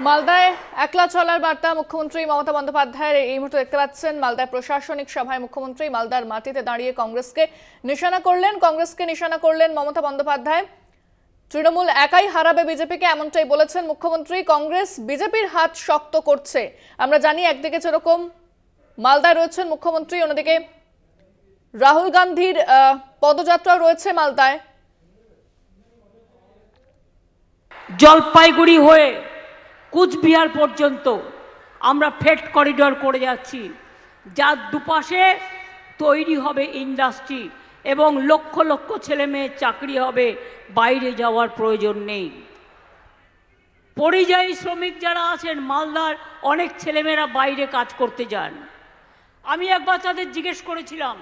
মালদায় একলা চলার বার্তা মুখ্যমন্ত্রী মমতা বন্দ্যোপাধ্যায়ের এই মুহূর্তে দেখতে পাচ্ছেন মালদায় প্রশাসনিক সভায় মুখ্যমন্ত্রী মালদার মাটিতে দাঁড়িয়ে কংগ্রেসকে নিশানা করলেন মমতা বন্দ্যোপাধ্যায়। তৃণমূল একাই হারাবে বিজেপিকে এমনটাই বলেছেন মুখ্যমন্ত্রী। কংগ্রেস বিজেপির হাত শক্ত করছে। আমরা জানি একদিকে যেরকম মালদায় রয়েছেন মুখ্যমন্ত্রী, অন্যদিকে রাহুল গান্ধীর পদযাত্রা রয়েছে মালদায়। জলপাইগুড়ি হয়ে কুচবিহার পর্যন্ত আমরা ফ্রেট করিডর করে যাচ্ছি, যার দুপাশে তৈরি হবে ইন্ডাস্ট্রি এবং লক্ষ লক্ষ ছেলে মেয়ের চাকরি হবে, বাইরে যাওয়ার প্রয়োজন নেই। পরিযায়ী শ্রমিক যারা আছেন মালদার অনেক ছেলেমেয়েরা বাইরে কাজ করতে যান। আমি একবার তাদের জিজ্ঞেস করেছিলাম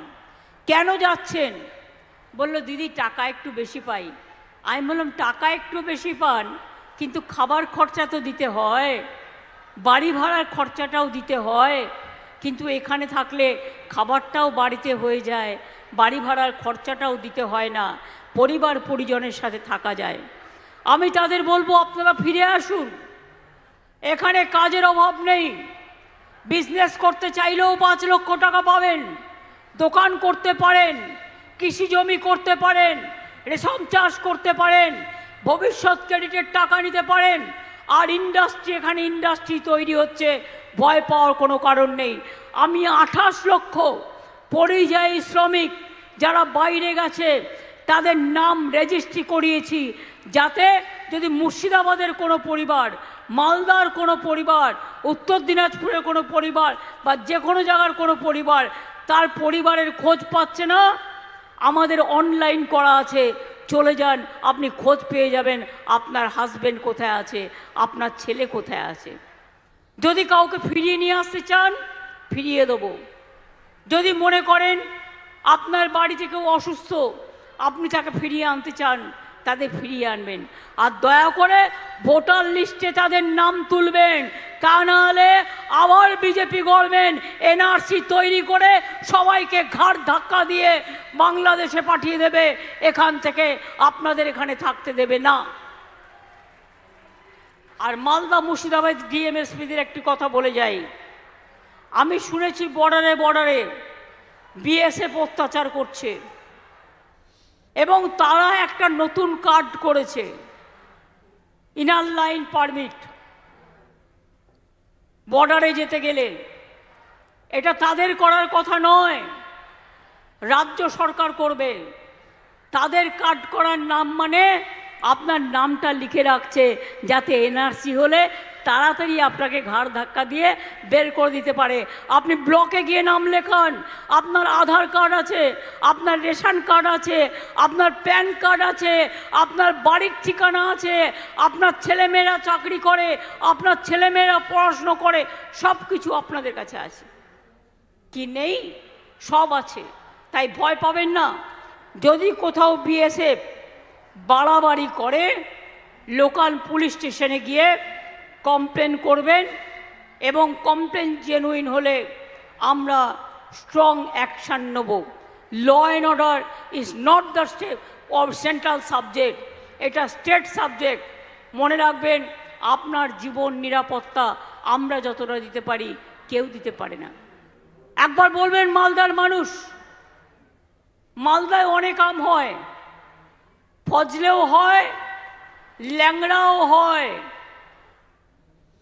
কেন যাচ্ছেন, বলল দিদি টাকা একটু বেশি পাই। আমি বললাম টাকা একটু বেশি পান, কিন্তু খাবার খরচা তো দিতে হয়, বাড়ি ভাড়ার খরচাটাও দিতে হয়, কিন্তু এখানে থাকলে খাবারটাও বাড়িতে হয়ে যায়, বাড়ি ভাড়ার খরচাটাও দিতে হয় না, পরিবার পরিজনের সাথে থাকা যায়। আমি তাদের বলবো আপনারা ফিরে আসুন, এখানে কাজের অভাব নেই। বিজনেস করতে চাইলেও 5 লক্ষ টাকা পাবেন, দোকান করতে পারেন, কৃষি জমি করতে পারেন, রেশম চাষ করতে পারেন, ভবিষ্যৎ ক্রেডিটের টাকা নিতে পারেন। আর ইন্ডাস্ট্রি, এখানে ইন্ডাস্ট্রি তৈরি হচ্ছে, ভয় পাওয়ার কোনো কারণ নেই। আমি 28 লক্ষ পরিযায়ী শ্রমিক যারা বাইরে গেছে তাদের নাম রেজিস্ট্রি করিয়েছি, যাতে যদি মুর্শিদাবাদের কোনো পরিবার, মালদার কোনো পরিবার, উত্তর দিনাজপুরের কোনো পরিবার বা যে কোনো জায়গার কোনো পরিবার তার পরিবারের খোঁজ পাচ্ছে না, আমাদের অনলাইন করা আছে, চলে যান, আপনি খোঁজ পেয়ে যাবেন আপনার হাজব্যান্ড কোথায় আছে, আপনার ছেলে কোথায় আছে। যদি কাউকে ফিরিয়ে নিয়ে আসতে চান ফিরিয়ে দেবো। যদি মনে করেন আপনার বাড়িতে কেউ অসুস্থ, আপনি তাকে ফিরিয়ে আনতে চান, তাদের ফিরিয়ে আনবেন। আর দয়া করে ভোটার লিস্টে তাদের নাম তুলবেন, তা নাহলে আবার বিজেপি গভর্নমেন্ট এনআরসি তৈরি করে সবাইকে ঘাড় ধাক্কা দিয়ে বাংলাদেশে পাঠিয়ে দেবে, এখান থেকে আপনাদের এখানে থাকতে দেবে না। আর মালদা মুর্শিদাবাদ ডিএমএসপিদের একটি কথা বলে যাই, আমি শুনেছি বর্ডারে বিএসএফ অত্যাচার করছে এবং তারা একটা নতুন কার্ড করেছে, ইনার লাইন পারমিট। বর্ডারে যেতে গেলে এটা তাদের করার কথা নয়, রাজ্য সরকার করবে। তাদের কার্ড করার নাম মানে আপনার নামটা লিখে রাখছে, যাতে এনআরসি হলে তাড়াতাড়ি আপনাকে ঘাড় ধাক্কা দিয়ে বের করে দিতে পারে। আপনি ব্লকে গিয়ে নাম লেখান, আপনার আধার কার্ড আছে, আপনার রেশন কার্ড আছে, আপনার প্যান কার্ড আছে, আপনার বাড়ির ঠিকানা আছে, আপনার ছেলেমেয়েরা চাকরি করে, আপনার ছেলেমেয়েরা পড়াশুনো করে, সব কিছু আপনাদের কাছে আছে। কি নেই? সব আছে। তাই ভয় পাবেন না। যদি কোথাও বিএসএফ বাড়াবাড়ি করে লোকাল পুলিশ স্টেশনে গিয়ে কমপ্লেন করবেন, এবং কমপ্লেন জেনুইন হলে আমরা স্ট্রং অ্যাকশান নেব। Law and order is not the state of central subject, এটা স্টেট সাবজেক্ট। মনে রাখবেন, আপনার জীবন নিরাপত্তা আমরা যতটা দিতে পারি কেউ দিতে পারে না। একবার বলবেন মালদার মানুষ, মালদায় অনেক আম হয়, ফজলেও হয়, ল্যাংড়াও হয়,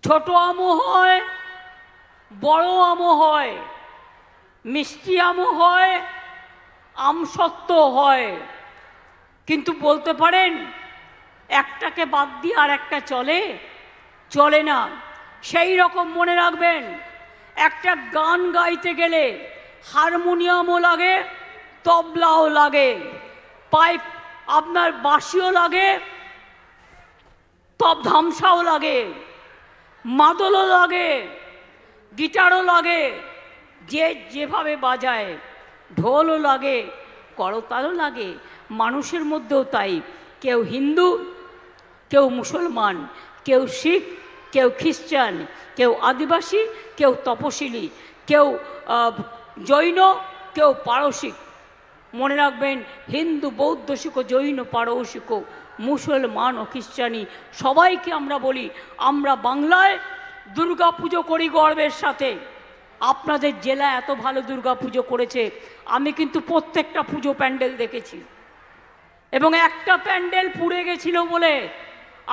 ছোট আমও হয়, বড় আমও হয়, মিষ্টি আমও হয়, আমসত্ত্ব হয়। কিন্তু বলতে পারেন একটাকে বাদ দিয়ে আর একটা চলে না। সেই রকম মনে রাখবেন, একটা গান গাইতে গেলে হারমোনিয়ামও লাগে, তবলাও লাগে, পাইপ আপনার বাঁশিও লাগে, তব ধামসাও লাগে, মাদলও লাগে, গিটারও লাগে, যে যেভাবে বাজায়, ঢোলও লাগে, করতালও লাগে। মানুষের মধ্যেও তাই, কেউ হিন্দু, কেউ মুসলমান, কেউ শিখ, কেউ খ্রিস্টান, কেউ আদিবাসী, কেউ তপশিলি, কেউ জৈন, কেউ পারসিক। মনে রাখবেন, হিন্দু, বৌদ্ধ শিখো, জৈন, পারসিক, মুসলমান ও খ্রিস্টানি সবাইকে আমরা বলি, আমরা বাংলায় দুর্গা পুজো করি গর্বের সাথে। আপনাদের জেলা এত ভালো দুর্গা পুজো করেছে, আমি কিন্তু প্রত্যেকটা পুজো প্যান্ডেল দেখেছি, এবং একটা প্যান্ডেল পুড়ে গেছিল বলে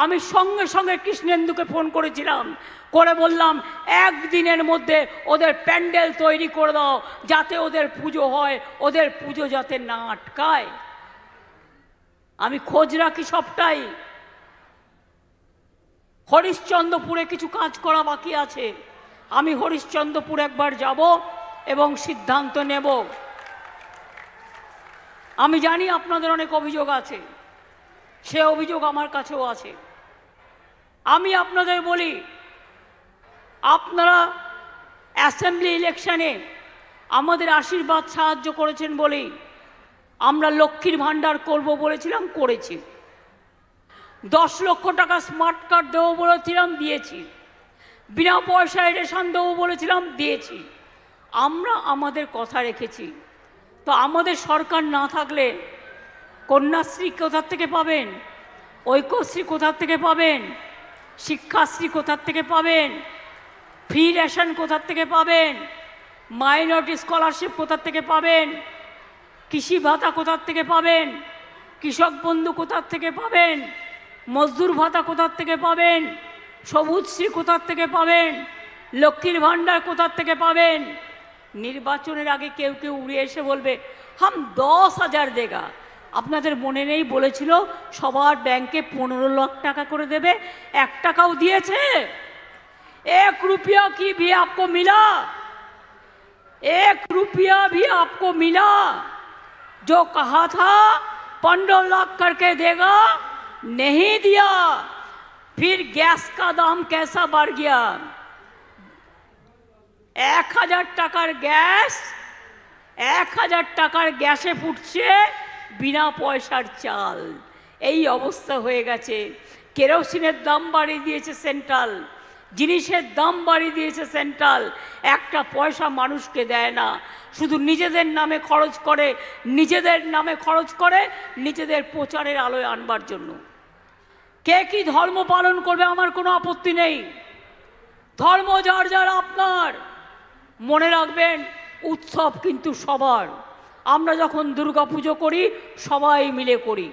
আমি সঙ্গে সঙ্গে কৃষ্ণেন্দুকে ফোন করেছিলাম, করে বললাম একদিনের মধ্যে ওদের প্যান্ডেল তৈরি করে দাও, যাতে ওদের পুজো হয়, ওদের পুজো যাতে না আটকায়। আমি খোঁজ রাখি সবটাই। হরিশ্চন্দ্রপুরে কিছু কাজ করা বাকি আছে, আমি হরিশ্চন্দ্রপুর একবার যাব এবং সিদ্ধান্ত নেব। আমি জানি আপনাদের অনেক অভিযোগ আছে, সে অভিযোগ আমার কাছেও আছে। আমি আপনাদের বলি, আপনারা অ্যাসেম্বলি ইলেকশনে আমাদের আশীর্বাদ সাহায্য করেছেন বলেই আমরা লক্ষ্মীর ভাণ্ডার করব বলেছিলাম, করেছি। 10 লক্ষ টাকা স্মার্ট কার্ড দেবো বলেছিলাম, দিয়েছি। বিনা পয়সায় রেশন দেবো বলেছিলাম, দিয়েছি। আমরা আমাদের কথা রেখেছি। তো আমাদের সরকার না থাকলে কন্যাশ্রী কোথার থেকে পাবেন, ঐক্যশ্রী কোথার থেকে পাবেন, শিক্ষাশ্রী কোথার থেকে পাবেন, ফ্রি রেশন কোথার থেকে পাবেন, মাইনরিটি স্কলারশিপ কোথার থেকে পাবেন, কৃষি ভাতা কোথার থেকে পাবেন, কৃষক বন্ধু কোথার থেকে পাবেন, মজদুর ভাতা কোথার থেকে পাবেন, সবুজশ্রী কোথার থেকে পাবেন, লক্ষ্মীর ভাণ্ডার কোথার থেকে পাবেন। নির্বাচনের আগে কেউ কেউ উড়ে এসে বলবে হাম 10,000 দেগা। আপনাদের মনে নেই বলেছিল সবার ব্যাংকে 15 লাখ টাকা করে দেবে, 1 টাকাও দিয়েছে? 1 रुपया की भी आपको मिला? 1 रुपया भी आपको मिला? जो कहा था 15 लाख करके देगा, नहीं दिया। फिर गैस का दाम कैसा बढ़ गया? 1000 টাকার গ্যাস, 1000 টাকার গ্যাসে ফুটছে বিনা পয়সার চাল। এই অবস্থা হয়ে গেছে। কেরোসিনের দাম বাড়িয়ে দিয়েছে সেন্ট্রাল, জিনিসের দাম বাড়িয়ে দিয়েছে সেন্ট্রাল। একটা পয়সা মানুষকে দেয় না, শুধু নিজেদের নামে খরচ করে, নিজেদের নামে খরচ করে, নিজেদের প্রচারের আলোয় আনবার জন্য। কে কি ধর্ম পালন করবে আমার কোনো আপত্তি নেই, ধর্ম যার যার আপনার। মনে রাখবেন, উৎসব কিন্তু সবার। আমরা যখন দুর্গা পুজো করি সবাই মিলে করি,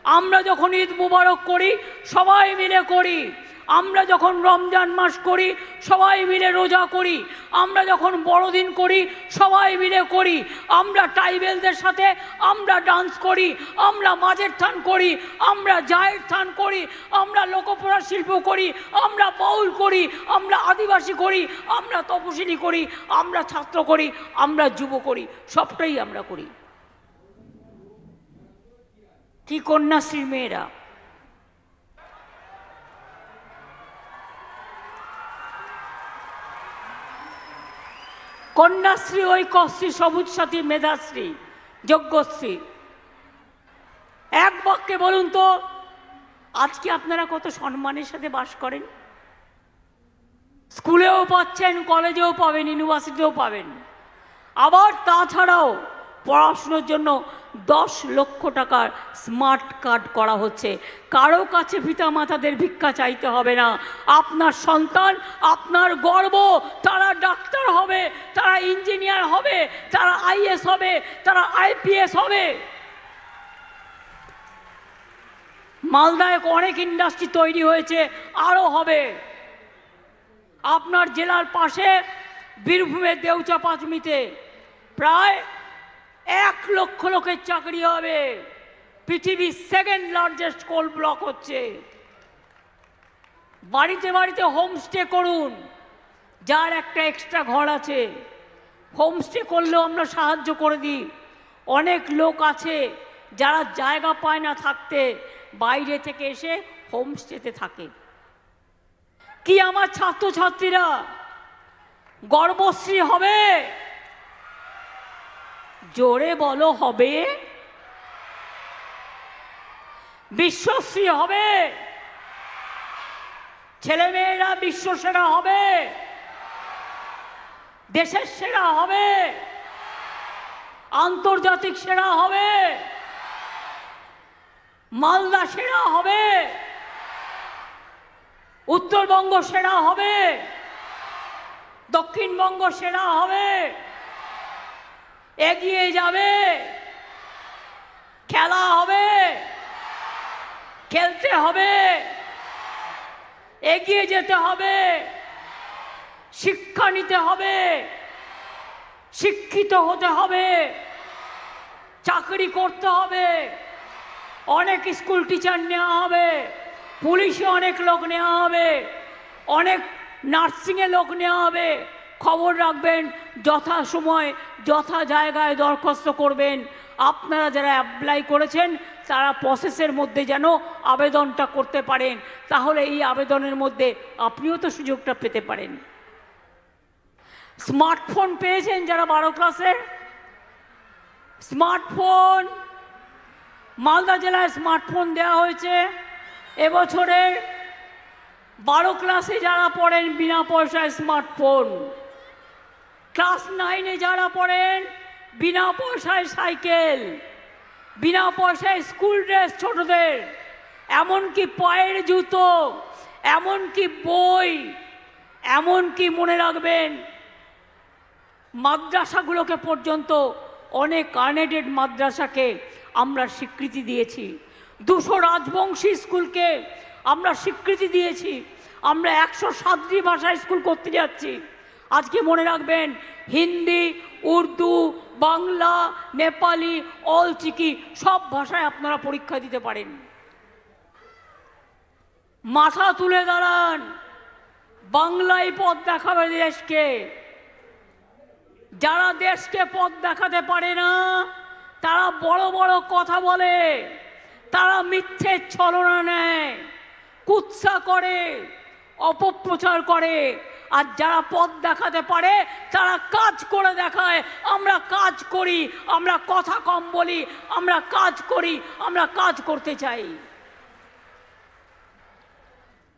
আমরা যখন ঈদ মুবারক করি সবাই মিলে করি, আমরা যখন রমজান মাস করি সবাই মিলে রোজা করি, আমরা যখন বড়দিন করি সবাই মিলে করি, আমরা ট্রাইবেলদের সাথে আমরা ডান্স করি, আমরা মাঝের থান করি, আমরা জায়ের থান করি, আমরা লোকপ্রয়া শিল্প করি, আমরা বাউল করি, আমরা আদিবাসী করি, আমরা তপশিলি করি, আমরা ছাত্র করি, আমরা যুব করি, সবটাই আমরা করি। কি কন্যাশ্রীর মেয়েরা, কন্যাশ্রী, ঐক্যশ্রী, সবুজ সাথী, মেধাশ্রী, যজ্ঞশ্রী। এক বাক্যে বলুন তো, আজকে আপনারা কত সম্মানের সাথে বাস করেন? স্কুলেও পাচ্ছেন, কলেজেও পাবেন, ইউনিভার্সিটিতেও পাবেন। আবার তাছাড়াও পড়াশুনোর জন্য 10 লক্ষ টাকার স্মার্ট কার্ড করা হচ্ছে। কারো কাছে পিতামাতাদের ভিক্ষা চাইতে হবে না। আপনার সন্তান আপনার গর্ব, তারা ডাক্তার হবে, তারা ইঞ্জিনিয়ার হবে, তারা আইএস হবে, তারা আইপিএস হবে। মালদায় অনেক ইন্ডাস্ট্রি তৈরি হয়েছে, আরও হবে। আপনার জেলার পাশে বীরভূমের দেউচা পাঁচমিতে প্রায় 1 লক্ষ লোকের চাকরি হবে। পৃথিবীর 2nd লার্জেস্ট কোল ব্লক হচ্ছে। বাড়িতে বাড়িতে হোমস্টে করুন। যার একটা এক্সট্রা ঘর আছে, হোমস্টে করলেও আমরা সাহায্য করে দিই। অনেক লোক আছে যারা জায়গা পায় না থাকতে, বাইরে থেকে এসে হোমস্টেতে থাকে। কি আমার ছাত্রছাত্রীরা গর্বশ্রী হবে? জোরে বলো, হবে? বিশ্বশ্রী হবে? ছেলেমেয়েরা বিশ্বসেরা হবে, দেশের সেরা হবে, আন্তর্জাতিক সেরা হবে। মালদা সেরা হবে, উত্তরবঙ্গ সেরা হবে, দক্ষিণবঙ্গ সেরা হবে, এগিয়ে যাবে, খেলা হবে, খেলতে হবে, এগিয়ে যেতে হবে, শিক্ষা নিতে হবে, শিক্ষিত হতে হবে, চাকরি করতে হবে, অনেক স্কুল টিচার নেওয়া হবে, পুলিশে অনেক লোক নেওয়া হবে, অনেক নার্সিংয়ে লোক নেওয়া হবে। খবর রাখবেন, যথা সময় যথা জায়গায় দরখাস্ত করবেন। আপনারা যারা অ্যাপ্লাই করেছেন তারা প্রসেসের মধ্যে যেন আবেদনটা করতে পারেন, তাহলে এই আবেদনের মধ্যে আপনিও তো সুযোগটা পেতে পারেন। স্মার্টফোন পেয়েছেন যারা 12 ক্লাসের? স্মার্টফোন মালদা জেলায় স্মার্টফোন দেওয়া হয়েছে। এবছরের 12 ক্লাসে যারা পড়েন বিনা পয়সায় স্মার্টফোন, ক্লাস 9-এ যারা পড়েন বিনা পয়সায় সাইকেল, বিনা পয়সায় স্কুল ড্রেস ছোটদের, এমনকি পায়ের জুতো, এমনকি বই, এমনকি মনে রাখবেন মাদ্রাসাগুলোকে পর্যন্ত, অনেক আনএডেড মাদ্রাসাকে আমরা স্বীকৃতি দিয়েছি। 200 রাজবংশী স্কুলকে আমরা স্বীকৃতি দিয়েছি। আমরা 107টি ভাষায় স্কুল করতে যাচ্ছি। আজকে মনে রাখবেন, হিন্দি, উর্দু, বাংলা, নেপালি, অলচিকি সব ভাষায় আপনারা পরীক্ষা দিতে পারেন। মাথা তুলে দাঁড়ান, বাংলায় পথ দেখাবে দেশকে। যারা দেশকে পথ দেখাতে পারে না তারা বড় বড় কথা বলে, তারা মিথ্যে ছলনা নেয়, কুৎসা করে, অপপ্রচার করে। আর যারা পথ দেখাতে পারে তারা কাজ করে দেখায়। আমরা কাজ করি, আমরা কথা কম বলি, আমরা কাজ করি, আমরা কাজ করতে চাই।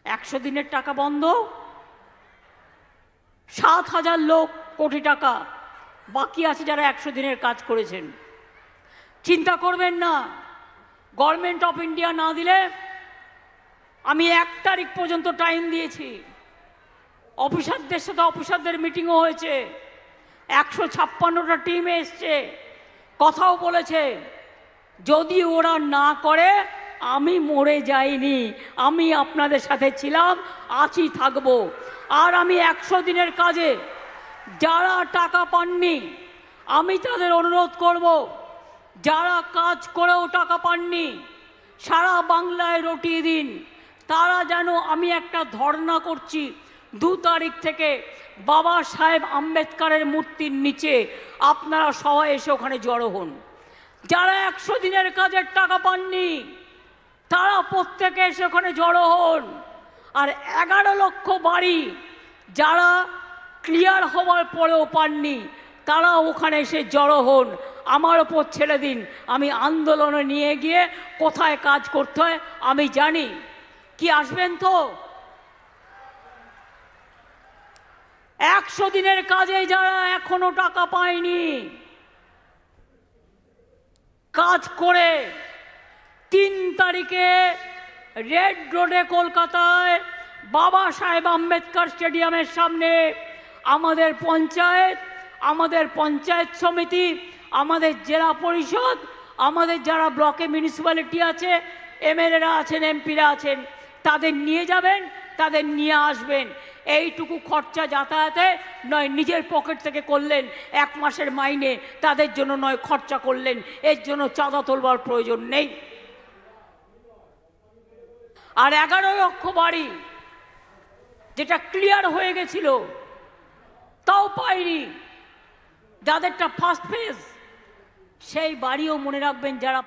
100 দিনের টাকা বন্ধ, 7,000 লোক কোটি টাকা বাকি আছে যারা 100 দিনের কাজ করেছেন। চিন্তা করবেন না, গভর্নমেন্ট অফ ইন্ডিয়া না দিলে আমি 1 তারিখ পর্যন্ত টাইম দিয়েছি। অফিসারদের সাথে অফিসারদের মিটিংও হয়েছে, 156টা টিম এসছে, কথাও বলেছে। যদি ওরা না করে আমি মরে যাইনি, আমি আপনাদের সাথে ছিলাম, আছি, থাকবো। আর আমি 100 দিনের কাজে যারা টাকা পাননি আমি তাদের অনুরোধ করব, যারা কাজ করেও টাকা পাননি সারা বাংলায় রটিয়ে দিন। তারা যেন, আমি একটা ধর্ণা করছি 2 তারিখ থেকে বাবা সাহেব আম্বেদকরের মূর্তির নিচে, আপনারা সবাই এসে ওখানে জড়ো হন। যারা 100 দিনের কাজের টাকা পাননি তারা প্রত্যেকে এসে ওখানে জড়ো হন। আর 11 লক্ষ বাড়ি যারা ক্লিয়ার হওয়ার পরেও পাননি তারা ওখানে এসে জড়ো হন। আমার ওপর ছেড়ে দিন, আমি আন্দোলনে নিয়ে গিয়ে কোথায় কাজ করতে হয় আমি জানি। কি আসবেন তো? 100 দিনের কাজে যারা এখনো টাকা পায়নি, কাজ করে 3 তারিখে রেড রোডে কলকাতায় বাবা সাহেব আম্বেদকর স্টেডিয়ামের সামনে আমাদের পঞ্চায়েত, আমাদের পঞ্চায়েত সমিতি, আমাদের জেলা পরিষদ, আমাদের যারা ব্লকে মিউনিসিপ্যালিটি আছে, এমএলএরা আছেন, এমপিরা আছেন, তাদের নিয়ে যাবেন, তাদের নিয়ে আসবেন। এইটুকু খরচা যাতায়াতে নয় নিজের পকেট থেকে করলেন, 1 মাসের মাইনে তাদের জন্য নয় খরচা করলেন, এর জন্য চাঁদা তোলবার প্রয়োজন নেই। আর 11 লক্ষ বাড়ি যেটা ক্লিয়ার হয়ে গেছিল তাও পাইনি, যাদেরটা ফার্স্ট ফেজ, সেই বাড়িও মনে রাখবেন যারা